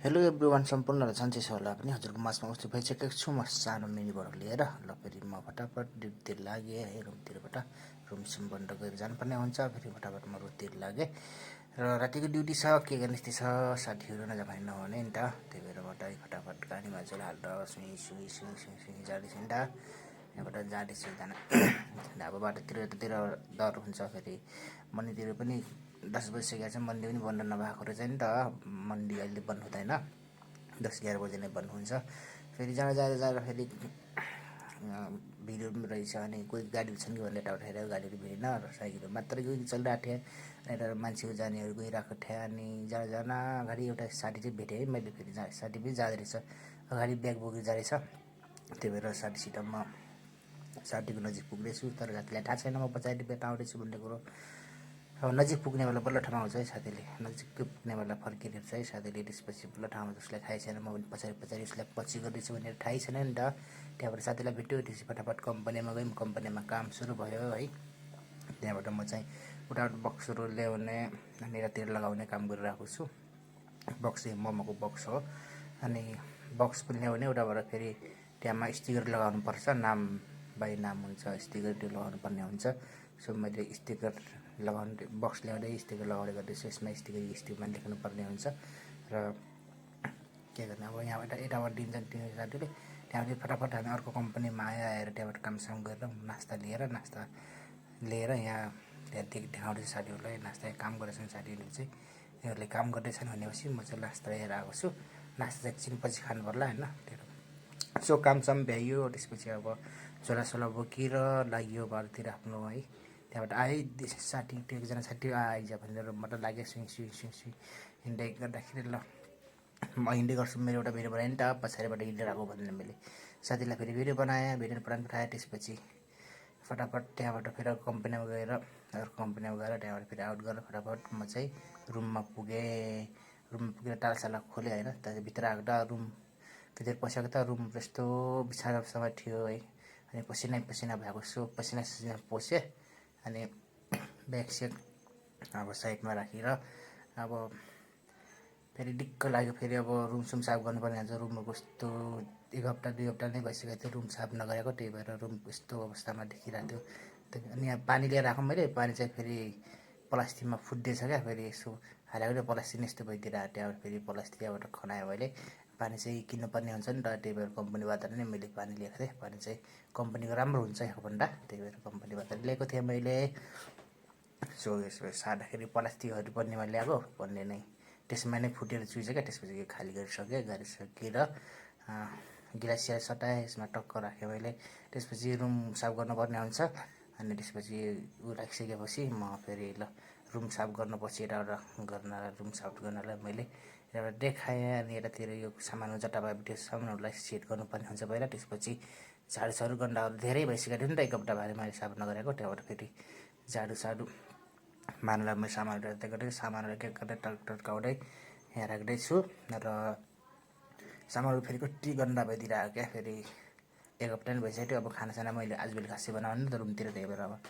Hello everyone, सम्पूर्णलाई सन्चै छ होला पनि। हजुरको माझमा उपस्थित भइसकेको छु म सानो मिनीबाट लिएर। ल फेरि म फटाफट ड्युटीतिर लागेँ है, रुमतिरबाट रुमसुम बन्द गरेर जानुपर्ने हुन्छ। फेरि फटाफट म रुमतिर लागेँ र रातिको ड्युटी छ, के गर्ने यस्तै छ। साथीहरू नजा भने नहुने नि त, त्यही भएर म फटाफट गाडीमा चाहिँ हालेर सुई जाँदैछु नि त। यहाँबाट जाँदैछु जान अब बाटोतिर यतातिर डर हुन्छ। फेरि मन्दिरतिर पनि 10 बजिसकेको छ, मन्दिर पनि बन्द नभएको रहेछ नि त। मन्दिर अहिले बन्द हुँदैन, 10-11 बजी नै बन्द हुन्छ। फेरि जाँदा फेरि भिडहरू पनि रहेछ। अनि कोही गाडीहरू छन् कि भनेर यताबाट हेरेको गाडीहरू भेटेन र साइकलहरू मात्रै चलिरहेको थिएँ। अनि यता मान्छेहरू जानेहरू गइरहेको थिएँ। अनि जाँदा अगाडि एउटा साथी चाहिँ भेटेँ है मैले। फेरि साथी पनि जाँदो रहेछ, अगाडि ब्याग बोकेर जाँदैछ। त्यही भएर साथीसित म साथीको नजिक पुग्दैछु, तर साथीलाई थाहा छैन म पछाडि बेला आउँदैछु भन्ने कुरो। अब नजिक पुग्ने बेला बल्ल ठाउँमा आउँछ है साथीले, नजिक पुग्ने बेला फर्किएर चाहिँ साथीले त्यसपछि बल्ल ठाउँमा उसलाई थाहै छैन म पछाडि उसलाई पछि गर्दैछु भनेर थाहै छैन नि त। त्यहाँबाट साथीलाई भेट्यो, त्यसपछि फटाफट कम्पनीमा गयौँ। कम्पनीमा काम सुरु भयो है। त्यहाँबाट म चाहिँ उठाउट बक्सहरू ल्याउने अनि यतातिर लगाउने काम गरिरहेको छु। बक्स चाहिँ मोमोको बक्स हो। अनि बक्स पनि ल्याउने, उताबाट फेरि त्यहाँमा स्टिकर लगाउनु पर्छ, नाम बाई नाम हुन्छ, स्टिकर त्यो लगाउनु पर्ने हुन्छ। सो मैले स्टिकर लगाउनु बक्स ल्याउँदै स्टिकर लगाउँदै गर्दैछु। यसमा स्टिकरमा लेख्नु पर्ने हुन्छ र के गर्ने अब यहाँबाट यताबाट दिन्छ साथीले। त्यहाँबाट फटाफट हामी अर्को कम्पनीमा आएर त्यहाँबाट कामसाम गरेर नास्ता लिएर यहाँ देखाउँदैछु साथीहरूलाई। नास्ता काम गर्दैछन् साथीहरूले चाहिँ, उनीहरूले काम गर्दैछन् भनेपछि म चाहिँ नास्ता लिएर आएको छु। नास्ता चाहिँ एकछिन पछि खानु पर्ला होइन। सो कामसाम भ्याइयो, त्यसपछि अब झोलासोला बोकेर लाग्यो बाटोतिर आफ्नो है। त्यहाँबाट आएँ साथी एकजना साथी आइज भनेर म त लागेँ सुई हिँड्दै गर्दाखेरि ल म हिँड्दै गर्छु, मेरो एउटा भिडियो बनाएँ नि त पछाडिबाट हिँडेर आएको भनेर मैले साथीलाई फेरि भिडियो बनाएँ, भिडियो पठाएँ। त्यसपछि फटाफट त्यहाँबाट फेरि अर्को कम्पनीमा गएर त्यहाँबाट फेरि आउट गरेर फटाफट म चाहिँ रुममा पुगेर तालासाला खोलेँ होइन। त्यहाँदेखि भित्र आएको रुम भित्र पसेको त रुम यस्तो बिछाएकोसँग थियो है। अनि पसिना भएको छु, पसिना पोसेँ। अनि ब्याग सेग अब साइडमा राखेर अब फेरि दिक्क लाग्यो। फेरि अब रुम साफ गर्नुपर्ने हुन्छ। रुममा कस्तो 1 हप्ता 2 हप्ता नै भइसकेको थियो रुम साफ नगरेको, त्यही भएर रुम यस्तो अवस्थामा देखिरहेको थियो। अनि यहाँ पानी लिएर आएको मैले, पानी चाहिँ फेरि प्लास्टिकमा फुट्दैछ क्या। फेरि यसो हालेको प्लास्टिक यस्तो भइदिरहेको, त्यहाँबाट फेरि प्लास्टिकबाट खनायो मैले। पानी चाहिँ किन्नुपर्ने हुन्छ नि त, त्यही भएर कम्पनीबाट नै मैले पानी लिएको थिएँ। पानी चाहिँ कम्पनीको राम्रो हुन्छ योभन्दा, त्यही भएर कम्पनीबाट लिएको थिएँ मैले। सो यसो सार्दाखेरि प्लास्टिकहरू पन्नेमा ल्याएको, पन्ने नै त्यसमा नै फुटेर चुइछ क्या। त्यसपछि खाली गरिसकेर गिलास सिलास सटाएँ, यसमा टक्क राखेँ मैले। त्यसपछि रुम साफ गर्नुपर्ने हुन्छ। अनि त्यसपछि राखिसकेपछि म फेरि ल रुम साफ गर्नुपर्छ, रुम साफ गर्नलाई मैले यताबाट देखाएँ। अनि यतातिर यो सामानहरू जताभावी सामानहरूलाई सेट गर्नुपर्ने हुन्छ पहिला। त्यसपछि झाडुसाडु गन्डाहरू धेरै भइसकेको थियो नि त, 1 हप्ता भयो मैले साफ नगरेको। त्यहाँबाट फेरि झाडुसाडु मार्नलाई मैले सामानहरू यता गरेँ, सामानहरू एक गरेर टर्काउँदै यहाँ राख्दैछु। र सामानहरू फेरि कति गन्दा भइदिरहेको क्या। फेरि 1 हप्ता नै भइसक्यो। अब खानासाना मैले आज बेलुका खासै बनाउनु नि त रुमतिर, त्यही भएर अब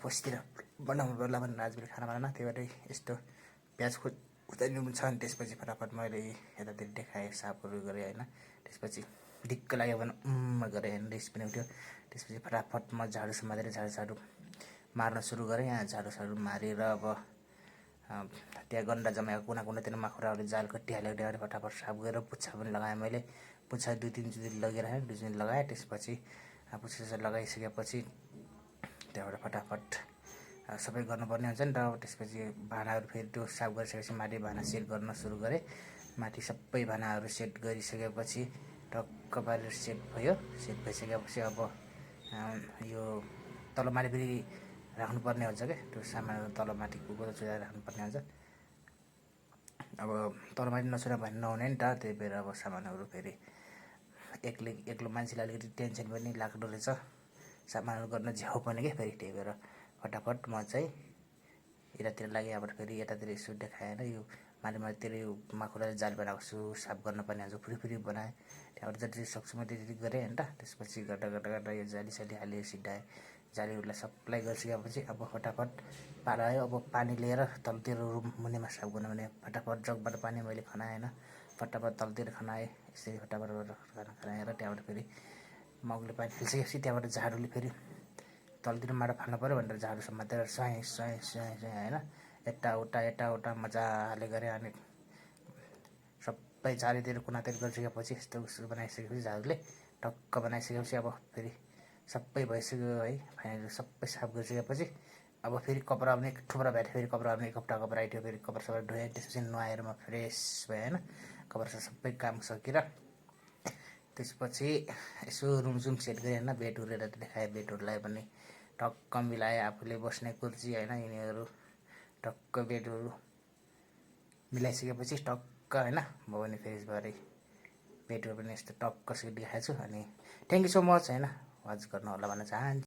पछितिर बनाउनु पर्ला भनेर आज बेलुका खाना बनाएन। त्यही भएर यस्तो प्याज खोज्नु छ। अनि त्यसपछि फटाफट मैले यतातिर देखाएँ, साफहरू गरेँ होइन। त्यसपछि दिक्क लाग्यो भने गरेँ होइन, रिस पनि उठ्यो। त्यसपछि फटाफट म झाडुसाडु मार्न सुरु गरेँ। यहाँ झाडुसाडु मारेर अब त्यहाँ गन्डा जमाएको कुनातिर माखुराहरूले जाल कटिहालेको, त्यहाँबाट फटाफट साफ गरेर पुच्छा पनि लगाएँ मैले। पुच्छा 2-3 चोटि लगेर 2 चोटि लगाएँ। त्यसपछि पुच्छा लगाइसकेपछि त्यहाँबाट फटाफट सबै गर्नुपर्ने हुन्छ नि त। त्यसपछि भाँडाहरू फेरि त्यो साफ गरिसकेपछि माथि भाँडा सेट गर्न सुरु गरेँ। माथि सबै भाँडाहरू सेट गरिसकेपछि टक्क पारेर सेट भयो। सेट भइसकेपछि अब यो तलमाथि फेरि राख्नुपर्ने हुन्छ क्या। त्यो सामानहरू तलमाथि कुकुर चुलाएर राख्नुपर्ने हुन्छ। अब तलमाथि नचुला भने नहुने नि त, त्यही भएर अब सामानहरू फेरि एक्लो मान्छेलाई अलिकति टेन्सन पनि लाग्दो रहेछ, सामानहरू गर्न झ्याउ पनि क्या। फेरि त्यही भएर फटाफट म चाहिँ यतातिर लागेँ। यहाँबाट फेरि यतातिर यसो देखाएन, यो माथितिर यो माखुराले जाल बनाएको छु, साफ गर्नुपर्ने हुन्छ, फुरी बनाएँ। त्यहाँबाट जति सक्छु म त्यति गरेँ होइन। त्यसपछि गर्दा यो जाली हालेर सिधाएँ। जालीहरूलाई सप्लाई गरिसकेपछि अब फटाफट पानी आयो। अब पानी लिएर तलतिर रुम मुनिमा साफ गर्नु भने फटाफट जगबाट पानी मैले खनाएँ होइन। फटाफट तलतिर खनाएँ, यसरी फटाफट खाना खनाएर त्यहाँबाट फेरि मगले पानी फिल्सकेपछि त्यहाँबाट झाडुले फेरि तलतिर माटो फाल्नु पऱ्यो भनेर झाडु समातेर स्वाएँ होइन, यताउता मजाले गरेँ। अनि सबै चारैतिर कुनातिर गरिसकेपछि यस्तो उस्तो बनाइसकेपछि झाडुले टक्क बनाइसकेपछि अब फेरि सबै भइसक्यो है। फाइनली सबै साफ गरिसकेपछि अब फेरि कपडा पनि थुप्रो भेट्यो, फेरि कपडा पनि एक हप्ता कपडा आइट्यो, फेरि कपडा सबै धोएँ। त्यसपछि नुहाएर म फ्रेस भएँ होइन, कपडा सबै काम सकेर त्यसपछि यसो रुम सेट गरेँ होइन, बेडहरू देखाएँ, बेडहरूलाई पनि टक्क मिलाएँ, आफूले बस्ने कुर्सी होइन यिनीहरू टक्क बेडहरू मिलाइसकेपछि टक्क होइन म पनि फ्रेस भएर बेडहरू पनि यस्तो टक्क देखाएको छु। अनि थ्याङ्क यू सो मच होइन, वाच गर्नु होला भन्न चाहन्छु।